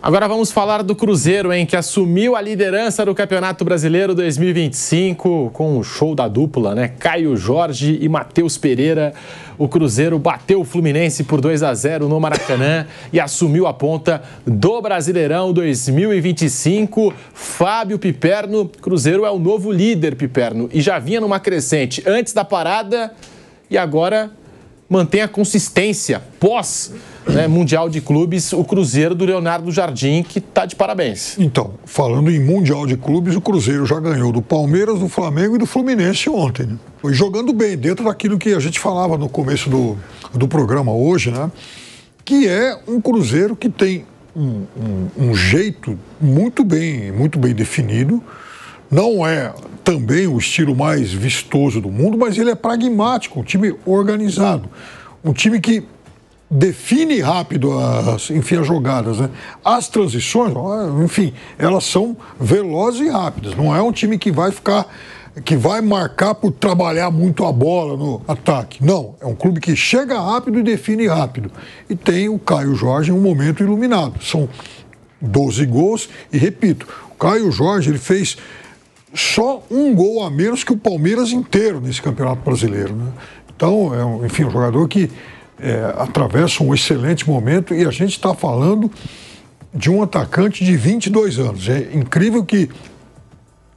Agora vamos falar do Cruzeiro, que assumiu a liderança do Campeonato Brasileiro 2025 com o show da dupla, Caio Jorge e Matheus Pereira. O Cruzeiro bateu o Fluminense por 2-0 no Maracanã e assumiu a ponta do Brasileirão 2025. Fábio Piperno, Cruzeiro é o novo líder, Piperno, e já vinha numa crescente antes da parada e agora mantém a consistência pós Mundial de Clubes, o Cruzeiro do Leonardo Jardim, que está de parabéns. Então, falando em Mundial de Clubes, o Cruzeiro já ganhou do Palmeiras, do Flamengo e do Fluminense ontem. Foi jogando bem, dentro daquilo que a gente falava no começo do programa hoje, que é um Cruzeiro que tem um jeito muito bem definido. Não é também o estilo mais vistoso do mundo, mas ele é pragmático, um time organizado, um time que define rápido as jogadas, As transições, enfim, elas são velozes e rápidas. Não é um time que vai marcar por trabalhar muito a bola no ataque. Não, é um clube que chega rápido e define rápido. E tem o Caio Jorge em um momento iluminado. São 12 gols e, repito, o Caio Jorge ele fez só um gol a menos que o Palmeiras inteiro nesse Campeonato Brasileiro. Então, é um jogador que atravessa um excelente momento e a gente está falando de um atacante de 22 anos. É incrível que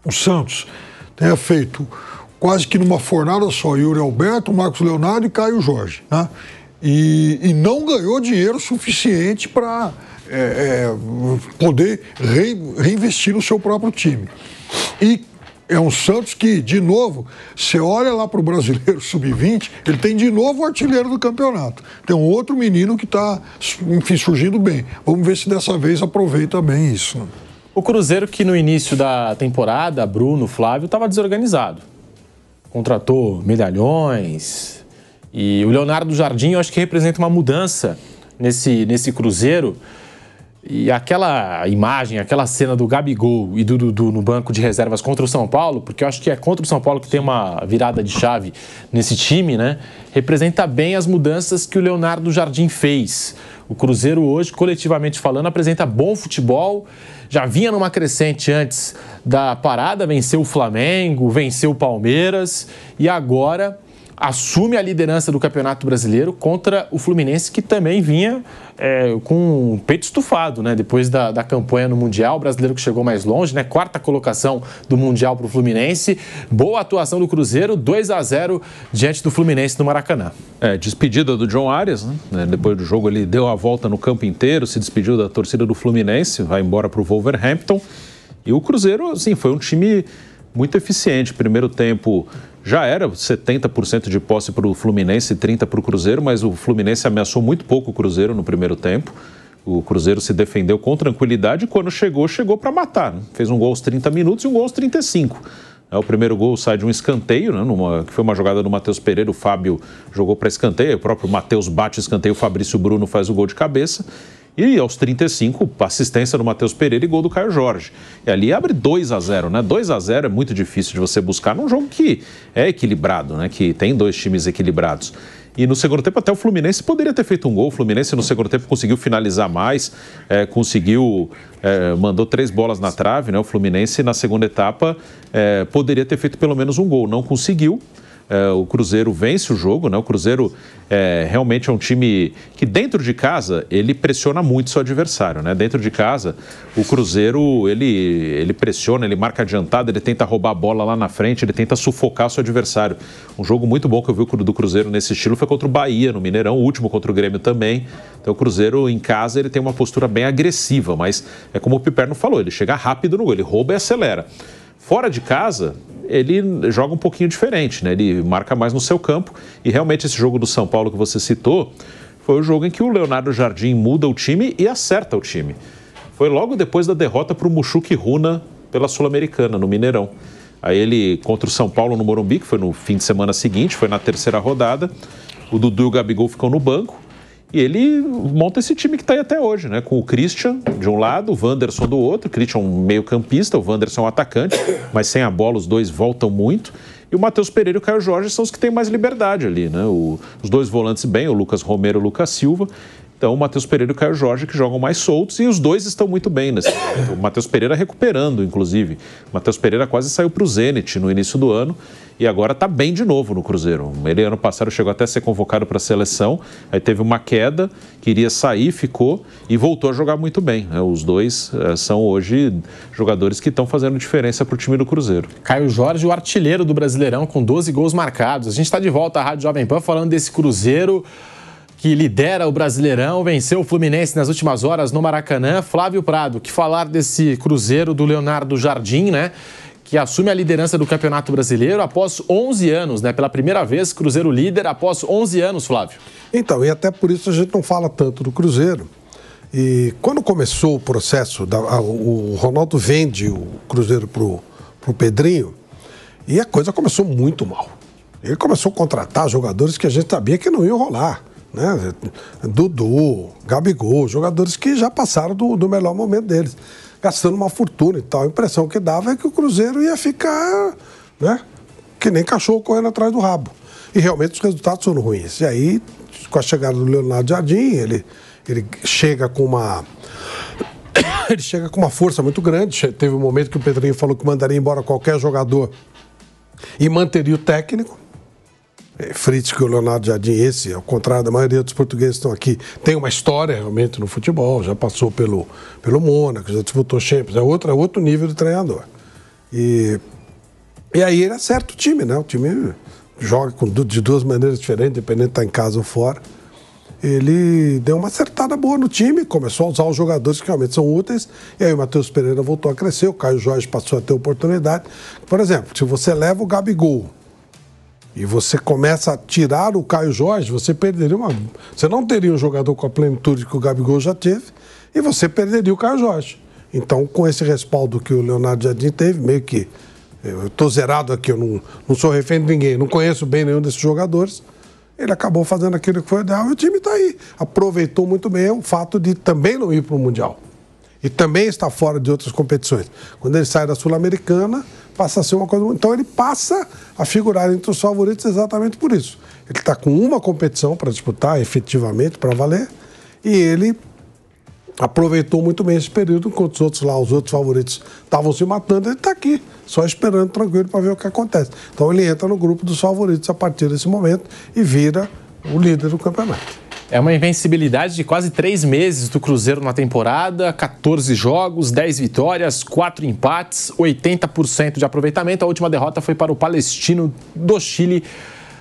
o Santos tenha feito quase que numa fornada só Yuri Alberto, Marcos Leonardo e Caio Jorge. E não ganhou dinheiro suficiente para poder reinvestir no seu próprio time. E é um Santos que, de novo, você olha lá para o Brasileiro Sub-20, ele tem de novo o artilheiro do campeonato. Tem um outro menino que está, surgindo bem. Vamos ver se dessa vez aproveita bem isso. O Cruzeiro que no início da temporada, Bruno, Flávio, estava desorganizado. Contratou medalhões e o Leonardo Jardim, eu acho que representa uma mudança nesse Cruzeiro. E aquela imagem, aquela cena do Gabigol e do Dudu no banco de reservas contra o São Paulo, porque eu acho que é contra o São Paulo que tem uma virada de chave nesse time, representa bem as mudanças que o Leonardo Jardim fez. O Cruzeiro hoje, coletivamente falando, apresenta bom futebol, já vinha numa crescente antes da parada, venceu o Flamengo, venceu o Palmeiras e agora assume a liderança do Campeonato Brasileiro contra o Fluminense, que também vinha com o peito estufado, depois da campanha no Mundial, o brasileiro que chegou mais longe, quarta colocação do Mundial para o Fluminense. Boa atuação do Cruzeiro, 2-0 diante do Fluminense no Maracanã. Despedida do John Arias, depois do jogo ele deu a volta no campo inteiro, se despediu da torcida do Fluminense, vai embora para o Wolverhampton. E o Cruzeiro, foi um time muito eficiente. Primeiro tempo já era 70% de posse para o Fluminense e 30% para o Cruzeiro, mas o Fluminense ameaçou muito pouco o Cruzeiro no primeiro tempo. O Cruzeiro se defendeu com tranquilidade e quando chegou para matar. Fez um gol aos 30 minutos e um gol aos 35. O primeiro gol sai de um escanteio, que foi uma jogada do Matheus Pereira, o Fábio jogou para escanteio, o próprio Matheus bate o escanteio, o Fabrício Bruno faz o gol de cabeça. E aos 35, assistência do Matheus Pereira e gol do Caio Jorge. E ali abre 2-0, 2-0 é muito difícil de você buscar num jogo que é equilibrado, que tem dois times equilibrados. E no segundo tempo até o Fluminense poderia ter feito um gol. O Fluminense no segundo tempo conseguiu finalizar mais, mandou 3 bolas na trave, O Fluminense na segunda etapa poderia ter feito pelo menos um gol, não conseguiu. O Cruzeiro vence o jogo, O Cruzeiro realmente é um time que dentro de casa ele pressiona muito seu adversário, Dentro de casa o Cruzeiro ele pressiona, ele marca adiantado, ele tenta roubar a bola lá na frente, ele tenta sufocar seu adversário. Um jogo muito bom que eu vi do Cruzeiro nesse estilo foi contra o Bahia no Mineirão, o último contra o Grêmio também. Então o Cruzeiro em casa ele tem uma postura bem agressiva, mas é como o Piperno falou, ele chega rápido no gol, ele rouba e acelera. Fora de casa, ele joga um pouquinho diferente, Ele marca mais no seu campo e realmente esse jogo do São Paulo que você citou foi o jogo em que o Leonardo Jardim muda o time e acerta o time. Foi logo depois da derrota para o Mushuc Runa pela Sul-Americana, no Mineirão. Aí ele, contra o São Paulo no Morumbi, que foi no fim de semana seguinte, foi na terceira rodada, o Dudu e o Gabigol ficam no banco. E ele monta esse time que está aí até hoje, Com o Christian de um lado, o Wanderson do outro. O Christian um meio-campista, o Wanderson é um atacante, mas sem a bola os dois voltam muito. E o Matheus Pereira e o Caio Jorge são os que têm mais liberdade ali, Os dois volantes bem, o Lucas Romero e o Lucas Silva. Então, o Matheus Pereira e o Caio Jorge que jogam mais soltos e os dois estão muito bem nesse momento. O Matheus Pereira recuperando, inclusive. O Matheus Pereira quase saiu para o Zenit no início do ano e agora está bem de novo no Cruzeiro. Ele, ano passado, chegou até a ser convocado para a seleção, aí teve uma queda, queria sair, ficou e voltou a jogar muito bem. Os dois são hoje jogadores que estão fazendo diferença para o time do Cruzeiro. Caio Jorge, o artilheiro do Brasileirão, com 12 gols marcados. A gente está de volta à Rádio Jovem Pan falando desse Cruzeiro que lidera o Brasileirão, venceu o Fluminense nas últimas horas no Maracanã. Flávio Prado, que falar desse Cruzeiro do Leonardo Jardim, né? Que assume a liderança do Campeonato Brasileiro após 11 anos, né? Pela primeira vez, Cruzeiro líder após 11 anos, Flávio. Então, e até por isso a gente não fala tanto do Cruzeiro. E quando começou o processo, o Ronaldo vende o Cruzeiro pro Pedrinho, e a coisa começou muito mal. Ele começou a contratar jogadores que a gente sabia que não iam rolar, né? Dudu, Gabigol, jogadores que já passaram do melhor momento deles, gastando uma fortuna e tal. A impressão que dava é que o Cruzeiro ia ficar, né, que nem cachorro correndo atrás do rabo. E realmente os resultados foram ruins. E aí, com a chegada do Leonardo Jardim, ele chega com uma... ele chega com uma força muito grande. Teve um momento que o Pedrinho falou que mandaria embora qualquer jogador e manteria o técnico. Fritz, que o Leonardo Jardim, esse, ao contrário da maioria dos portugueses que estão aqui, tem uma história realmente no futebol, já passou pelo Mônaco, já disputou Champions, é outro nível de treinador. E aí ele acerta o time, né? O time joga de duas maneiras diferentes, dependendo de estar em casa ou fora. Ele deu uma acertada boa no time, começou a usar os jogadores que realmente são úteis, e aí o Matheus Pereira voltou a crescer, o Caio Jorge passou a ter oportunidade. Por exemplo, se você leva o Gabigol e você começa a tirar o Caio Jorge, você não teria um jogador com a plenitude que o Gabigol já teve, e você perderia o Caio Jorge. Então, com esse respaldo que o Leonardo Jardim teve, meio que eu estou zerado aqui, eu não sou refém de ninguém, não conheço bem nenhum desses jogadores, ele acabou fazendo aquilo que foi ideal e o time está aí. Aproveitou muito bem o fato de também não ir para o Mundial e também estar fora de outras competições. Quando ele sai da Sul-Americana, passa a ser uma coisa... Então ele passa a figurar entre os favoritos exatamente por isso. Ele está com uma competição para disputar efetivamente, para valer, e ele aproveitou muito bem esse período, enquanto os outros favoritos estavam se matando, ele está aqui, só esperando tranquilo para ver o que acontece. Então ele entra no grupo dos favoritos a partir desse momento e vira o líder do campeonato. É uma invencibilidade de quase 3 meses do Cruzeiro na temporada, 14 jogos, 10 vitórias, 4 empates, 80% de aproveitamento. A última derrota foi para o Palestino do Chile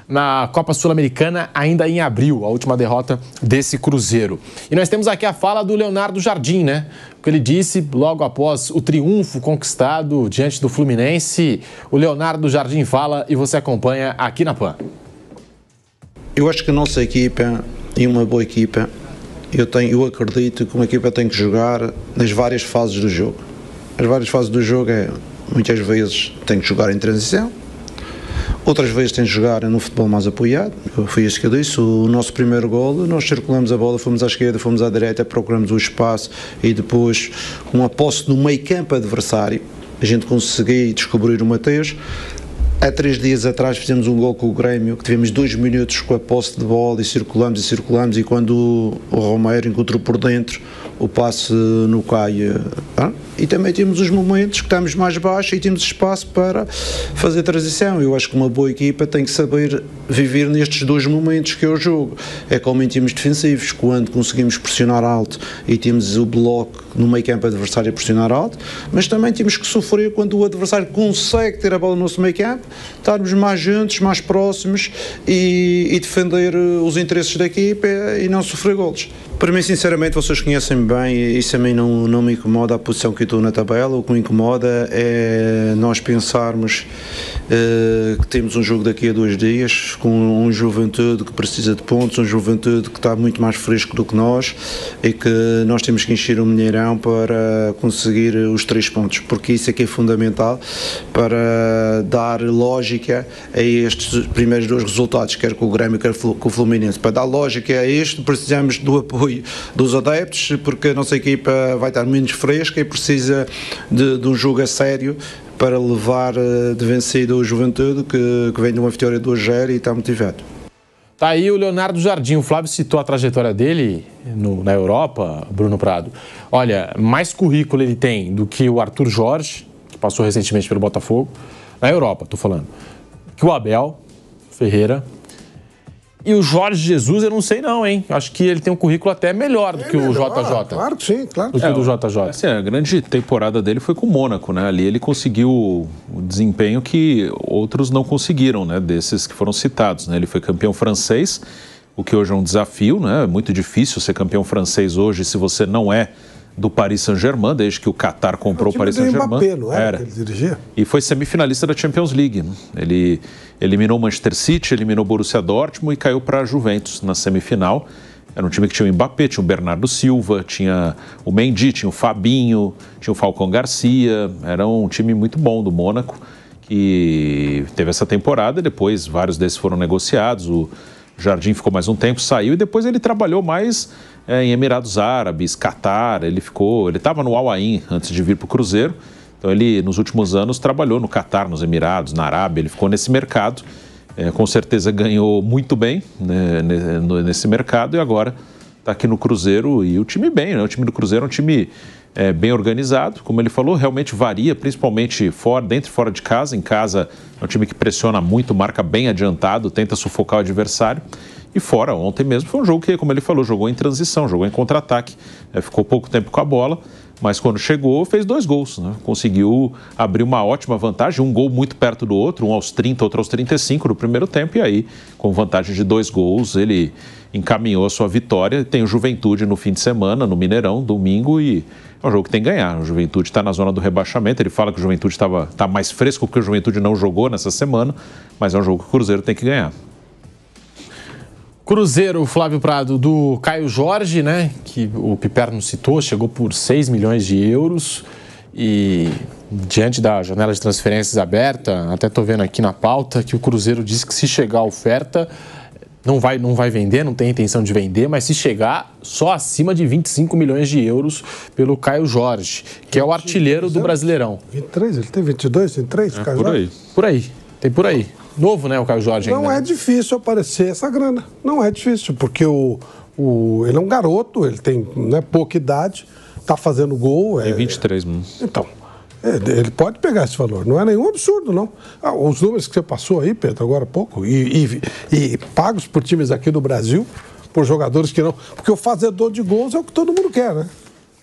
na Copa Sul-Americana, ainda em abril, a última derrota desse Cruzeiro. E nós temos aqui a fala do Leonardo Jardim, né? O que ele disse logo após o triunfo conquistado diante do Fluminense. O Leonardo Jardim fala e você acompanha aqui na PAN. Eu acho que a nossa equipa é uma boa equipa. Eu acredito que uma equipa tem que jogar nas várias fases do jogo. As várias fases do jogo muitas vezes tem que jogar em transição, outras vezes tem que jogar no futebol mais apoiado. Foi isso que eu disse. O nosso primeiro gol, nós circulamos a bola, fomos à esquerda, fomos à direita, procuramos o espaço e depois, com a posse no meio campo adversário, a gente conseguiu descobrir o Mateus. Há 3 dias atrás fizemos um gol com o Grêmio, que tivemos 2 minutos com a posse de bola e circulamos, e quando o Romero encontrou por dentro o passe no Caio. E também temos os momentos que estamos mais baixos e temos espaço para fazer transição. Eu acho que uma boa equipa tem que saber viver nestes 2 momentos que é o jogo. É como em times defensivos, quando conseguimos pressionar alto e temos o bloco no meio campo adversário a pressionar alto, mas também temos que sofrer quando o adversário consegue ter a bola no nosso meio campo, estarmos mais juntos, mais próximos e defender os interesses da equipa e não sofrer golos. Para mim, sinceramente, vocês conhecem bem, isso a mim não me incomoda a posição que eu estou na tabela. O que me incomoda é nós pensarmos que temos um jogo daqui a 2 dias, com um Juventude que precisa de pontos, um Juventude que está muito mais fresco do que nós e que nós temos que encher o Mineirão para conseguir os 3 pontos, porque isso é que é fundamental para dar lógica a estes primeiros 2 resultados, quer com o Grêmio, quer com o Fluminense. Para dar lógica a isto, precisamos do apoio dos adeptos, porque a nossa equipa vai estar menos fresca e precisa de um jogo a sério para levar de vencido o Juventude, que vem de uma vitória de 2-0 e está motivado. Tá aí o Leonardo Jardim. O Flávio citou a trajetória dele na Europa, Bruno Prado. Olha, mais currículo ele tem do que o Arthur Jorge, que passou recentemente pelo Botafogo, na Europa, tô falando, que o Abel Ferreira. E o Jorge Jesus, eu não sei não, hein? Acho que ele tem um currículo até melhor do que o JJ. Claro que sim, claro. Do que o do JJ. Assim, a grande temporada dele foi com o Mônaco, né? Ali ele conseguiu o desempenho que outros não conseguiram, né? Desses que foram citados, né? Ele foi campeão francês, o que hoje é um desafio, né? É muito difícil ser campeão francês hoje se você não é do Paris Saint-Germain, desde que o Qatar comprou o Paris Saint-Germain. Mbappé, não era que ele dirigia? E foi semifinalista da Champions League, né? Ele eliminou o Manchester City, eliminou o Borussia Dortmund e caiu para a Juventus na semifinal. Era um time que tinha o Mbappé, tinha o Bernardo Silva, tinha o Mendy, tinha o Fabinho, tinha o Falcão Garcia. Era um time muito bom do Mônaco, que teve essa temporada e depois vários desses foram negociados. O Jardim ficou mais um tempo, saiu e depois ele trabalhou mais em Emirados Árabes, Qatar. Ele estava no Al Ain antes de vir para o Cruzeiro. Então ele, nos últimos anos, trabalhou no Qatar, nos Emirados, na Arábia. Ele ficou nesse mercado. Com certeza ganhou muito bem, né, nesse mercado e agora está aqui no Cruzeiro e o time bem, né? O time do Cruzeiro é um time bem organizado, como ele falou, realmente varia, principalmente dentro e fora de casa. Em casa é um time que pressiona muito, marca bem adiantado, tenta sufocar o adversário. E fora, ontem mesmo foi um jogo que, como ele falou, jogou em transição, jogou em contra-ataque, ficou pouco tempo com a bola, mas quando chegou fez 2 gols, né? Conseguiu abrir uma ótima vantagem, um gol muito perto do outro, um aos 30, outro aos 35 no primeiro tempo, e aí, com vantagem de 2 gols, ele encaminhou a sua vitória. Tem o Juventude no fim de semana, no Mineirão, domingo, e é um jogo que tem que ganhar. O Juventude está na zona do rebaixamento, ele fala que o Juventude está mais fresco porque o Juventude não jogou nessa semana, mas é um jogo que o Cruzeiro tem que ganhar. Cruzeiro, Flávio Prado, do Caio Jorge, né, que o Piperno citou, chegou por 6 milhões de euros e diante da janela de transferências aberta, até estou vendo aqui na pauta que o Cruzeiro disse que se chegar a oferta não vai vender, não tem intenção de vender, mas se chegar só acima de 25 milhões de euros pelo Caio Jorge, que é o artilheiro do Brasileirão. 23, ele tem 22, tem 3? Por aí. Tem por aí. Novo, né, o Caio Jorge ainda. Não é difícil aparecer essa grana. Não é difícil, porque ele é um garoto, ele tem pouca idade, está fazendo gol. Tem 23 mil. Então, ele pode pegar esse valor. Não é nenhum absurdo, não. Os números que você passou aí, Pedro, agora há pouco, e pagos por times aqui do Brasil, por jogadores que não... Porque o fazedor de gols é o que todo mundo quer, né?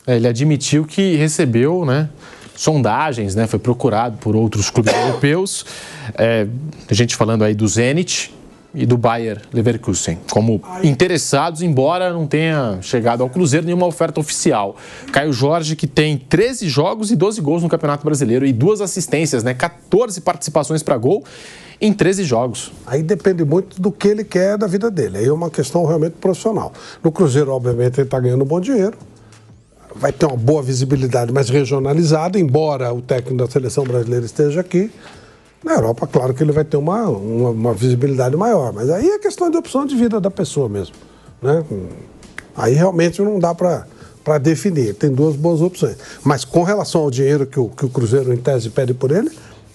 Ele admitiu que recebeu, né, sondagens, né, foi procurado por outros clubes europeus, a gente falando aí do Zenit e do Bayer Leverkusen, como interessados, embora não tenha chegado ao Cruzeiro nenhuma oferta oficial. Caio Jorge, que tem 13 jogos e 12 gols no Campeonato Brasileiro e 2 assistências, né, 14 participações para gol em 13 jogos. Aí depende muito do que ele quer da vida dele, aí é uma questão realmente profissional. No Cruzeiro, obviamente, ele está ganhando um bom dinheiro, vai ter uma boa visibilidade mais regionalizada, embora o técnico da seleção brasileira esteja aqui. Na Europa, claro que ele vai ter uma visibilidade maior, mas aí é questão de opção de vida da pessoa mesmo, né? Aí realmente não dá para definir, tem 2 boas opções. Mas com relação ao dinheiro que o Cruzeiro, em tese, pede por ele,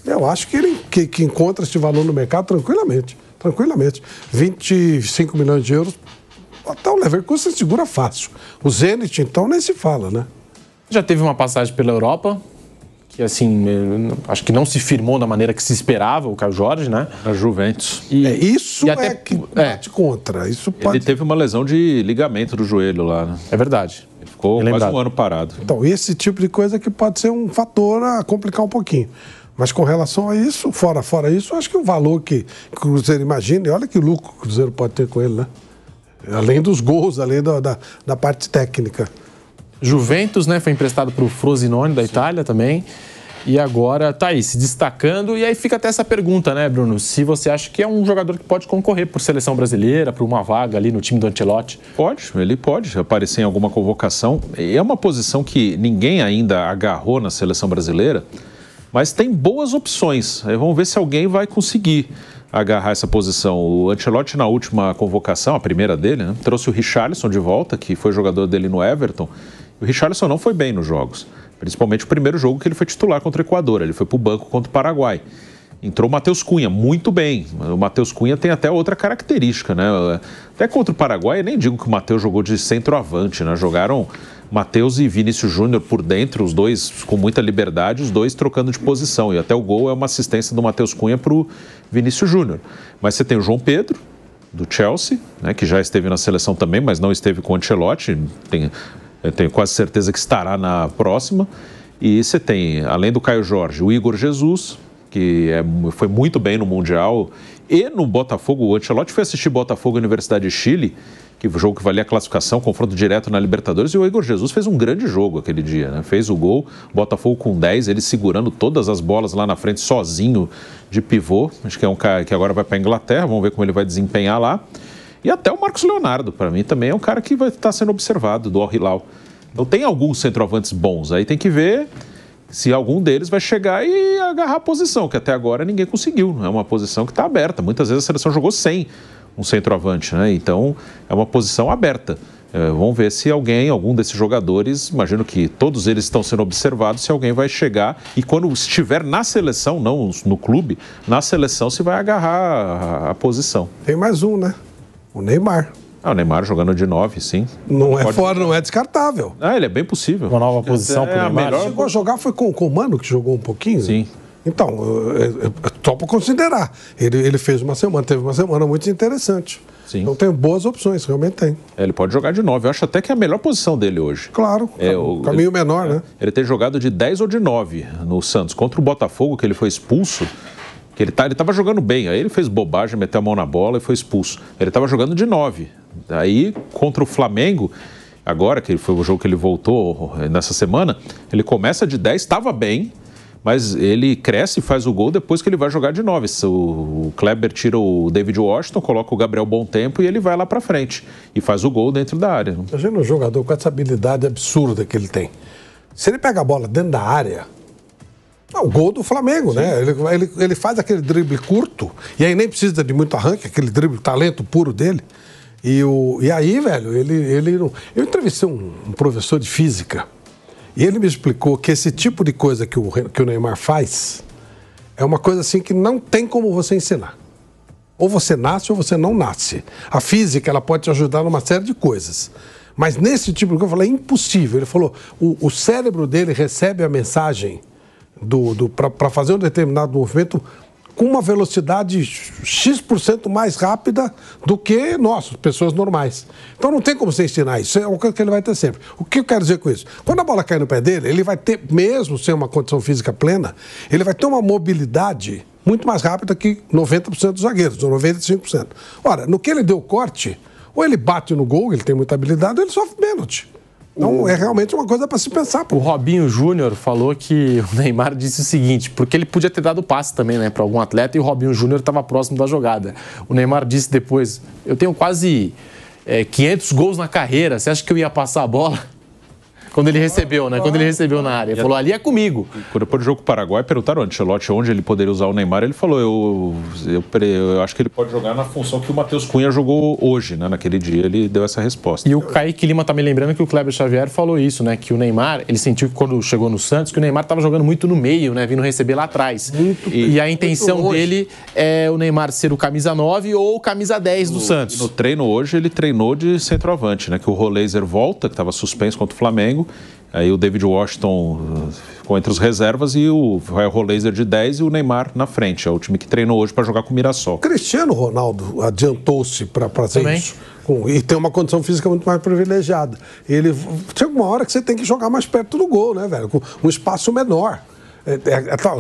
eu acho que ele que encontra esse valor no mercado tranquilamente. 25 milhões de euros, até o Leverkusen segura fácil. O Zenit, então, nem se fala, né? Já teve uma passagem pela Europa, que assim, acho que não se firmou da maneira que se esperava, o Caio Jorge, né? A Juventus. Isso até que bate contra. Isso pode... Ele teve uma lesão de ligamento do joelho lá, né? É verdade. Ele ficou quase um ano parado. Então, esse tipo de coisa que pode ser um fator a complicar um pouquinho. Mas com relação a isso, fora isso, acho que o valor que o Cruzeiro imagina, e olha que lucro o Cruzeiro pode ter com ele, né? Além dos gols, além da parte técnica. Juventus, né, foi emprestado para o Frosinone da Itália também. E agora tá aí, se destacando. E aí fica até essa pergunta, né, Bruno? Se você acha que é um jogador que pode concorrer por seleção brasileira, por uma vaga ali no time do Ancelotti? Ele pode aparecer em alguma convocação. É uma posição que ninguém ainda agarrou na seleção brasileira, mas tem boas opções. Aí vamos ver se alguém vai conseguir agarrar essa posição. O Ancelotti, na última convocação, a primeira dele, né, trouxe o Richarlison de volta, que foi jogador dele no Everton. O Richarlison não foi bem nos jogos, principalmente o primeiro jogo que ele foi titular contra o Equador. Ele foi para o banco contra o Paraguai. Entrou o Matheus Cunha, muito bem. O Matheus Cunha tem até outra característica, né? Até contra o Paraguai, eu nem digo que o Matheus jogou de centroavante, né? Jogaram Matheus e Vinícius Júnior por dentro, os dois com muita liberdade, os dois trocando de posição. E até o gol é uma assistência do Matheus Cunha para o Vinícius Júnior. Mas você tem o João Pedro, do Chelsea, né? Que já esteve na seleção também, mas não esteve com o Ancelotti. Eu tenho quase certeza que estará na próxima. E você tem, além do Caio Jorge, o Igor Jesus, que foi muito bem no Mundial, e no Botafogo. O Ancelotti foi assistir Botafogo e Universidade de Chile, que o jogo que valia a classificação, confronto direto na Libertadores, e o Igor Jesus fez um grande jogo aquele dia, né? Fez o gol, Botafogo com 10, ele segurando todas as bolas lá na frente, sozinho, de pivô. Acho que é um cara que agora vai para a Inglaterra, vamos ver como ele vai desempenhar lá. E até o Marcos Leonardo, para mim, também é um cara que vai estar sendo observado, do Al Hilal. Então tem alguns centroavantes bons, aí tem que ver se algum deles vai chegar e agarrar a posição, que até agora ninguém conseguiu. É uma posição que está aberta. Muitas vezes a seleção jogou sem um centroavante, né? Então é uma posição aberta. Vamos ver se algum desses jogadores, imagino que todos eles estão sendo observados, se alguém vai chegar e quando estiver na seleção, não no clube, na seleção se vai agarrar a posição. Tem mais um, né? O Neymar. O Neymar jogando de 9, sim. Não é fora, não é descartável. Ele é bem possível. Uma nova posição para o Neymar. Melhor... Chegou a jogar, foi com o Mano que jogou um pouquinho? Sim. Então, eu topo considerar. Ele fez teve uma semana muito interessante. Sim. Então tem boas opções, realmente tem. Ele pode jogar de 9. Eu acho até que é a melhor posição dele hoje. Claro, o caminho menor, né? Ele tem jogado de 10 ou de 9 no Santos. Contra o Botafogo, que ele foi expulso, que ele estava jogando bem. Aí ele fez bobagem, meteu a mão na bola e foi expulso. Ele estava jogando de 9. Aí, contra o Flamengo, agora, que foi o jogo que ele voltou nessa semana, ele começa de 10, estava bem, mas ele cresce e faz o gol depois que ele vai jogar de 9. O Kleber tira o David Washington, coloca o Gabriel Bontempo e ele vai lá para frente e faz o gol dentro da área. Imagina um jogador com essa habilidade absurda que ele tem. Se ele pega a bola dentro da área... O gol do Flamengo, sim, né? Ele faz aquele drible curto e aí nem precisa de muito arranque, aquele drible, talento puro dele. E aí, velho, ele não... Eu entrevistei um professor de física e ele me explicou que esse tipo de coisa que o Neymar faz é uma coisa assim que não tem como você ensinar. Ou você nasce ou você não nasce. A física, ela pode te ajudar numa série de coisas. Mas nesse tipo de coisa, eu falei, é impossível. Ele falou, o cérebro dele recebe a mensagem para fazer um determinado movimento com uma velocidade X% mais rápida do que nós, pessoas normais. Então não tem como você ensinar isso, é uma coisa que ele vai ter sempre. O que eu quero dizer com isso? Quando a bola cai no pé dele, ele vai ter, mesmo sem uma condição física plena, ele vai ter uma mobilidade muito mais rápida que 90% dos zagueiros, ou 95%. Ora, no que ele deu corte, ou ele bate no gol, ele tem muita habilidade, ou ele sofre pênalti. Então, é realmente uma coisa para se pensar. Pô. O Robinho Júnior falou que o Neymar disse o seguinte, porque ele podia ter dado passe também, né, para algum atleta, e o Robinho Júnior estava próximo da jogada. O Neymar disse depois, eu tenho quase 500 gols na carreira, você acha que eu ia passar a bola? Quando ele recebeu, né? Quando ele recebeu na área. Ele falou, ali é comigo. Depois do jogo com o Paraguai, perguntaram ao Ancelotti onde ele poderia usar o Neymar. Ele falou, eu acho que ele pode jogar na função que o Matheus Cunha jogou hoje, né? Naquele dia ele deu essa resposta. E o Kaique Lima tá me lembrando que o Kleber Xavier falou isso, né? Que o Neymar, ele sentiu que quando chegou no Santos, que o Neymar estava jogando muito no meio, né? Vindo receber lá atrás. E a intenção dele é o Neymar ser o camisa 9 ou o camisa 10 do Santos. No treino hoje, ele treinou de centroavante, né? Que o Roleiser volta, que estava suspenso contra o Flamengo. Aí o David Washington ficou entre os reservas e vai o Roleiser de 10 e o Neymar na frente. É o time que treinou hoje para jogar com o Mirassol. Cristiano Ronaldo adiantou-se para fazer também isso. E tem uma condição física muito mais privilegiada. Chega uma hora que você tem que jogar mais perto do gol, né, velho? Com um espaço menor.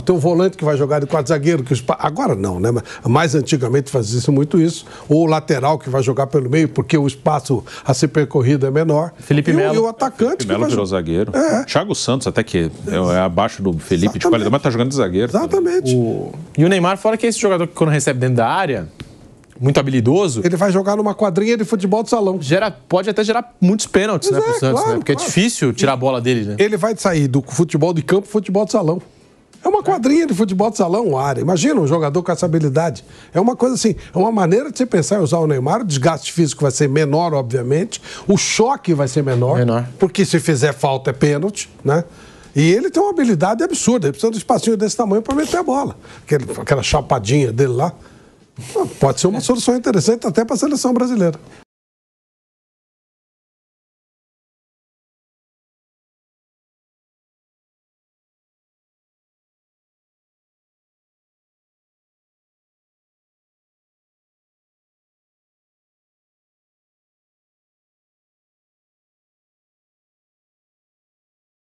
Tem um volante que vai jogar de 4 zagueiros, agora não, né? Mas mais antigamente fazia muito isso. Ou o lateral que vai jogar pelo meio, porque o espaço a ser percorrido é menor. Felipe Melo. E o atacante. Felipe Melo virou zagueiro. Thiago Santos, até que é abaixo do Felipe, exatamente, de qualidade, mas tá jogando de zagueiro. Exatamente. E o Neymar, fora que é esse jogador que quando recebe dentro da área, muito habilidoso, ele vai jogar numa quadrinha de futebol de salão. Pode até gerar muitos pênaltis, né, pro Santos, claro, né? Porque é difícil tirar a bola dele, né? Ele vai sair do futebol de campo pro futebol de salão. É uma quadrinha de futebol de salão, área. Imagina um jogador com essa habilidade. É uma coisa assim, é uma maneira de você pensar em usar o Neymar. O desgaste físico vai ser menor, obviamente. O choque vai ser menor. Porque se fizer falta é pênalti, né? E ele tem uma habilidade absurda, ele precisa de um espacinho desse tamanho para meter a bola. Aquela chapadinha dele lá. Pode ser uma solução interessante até para a seleção brasileira.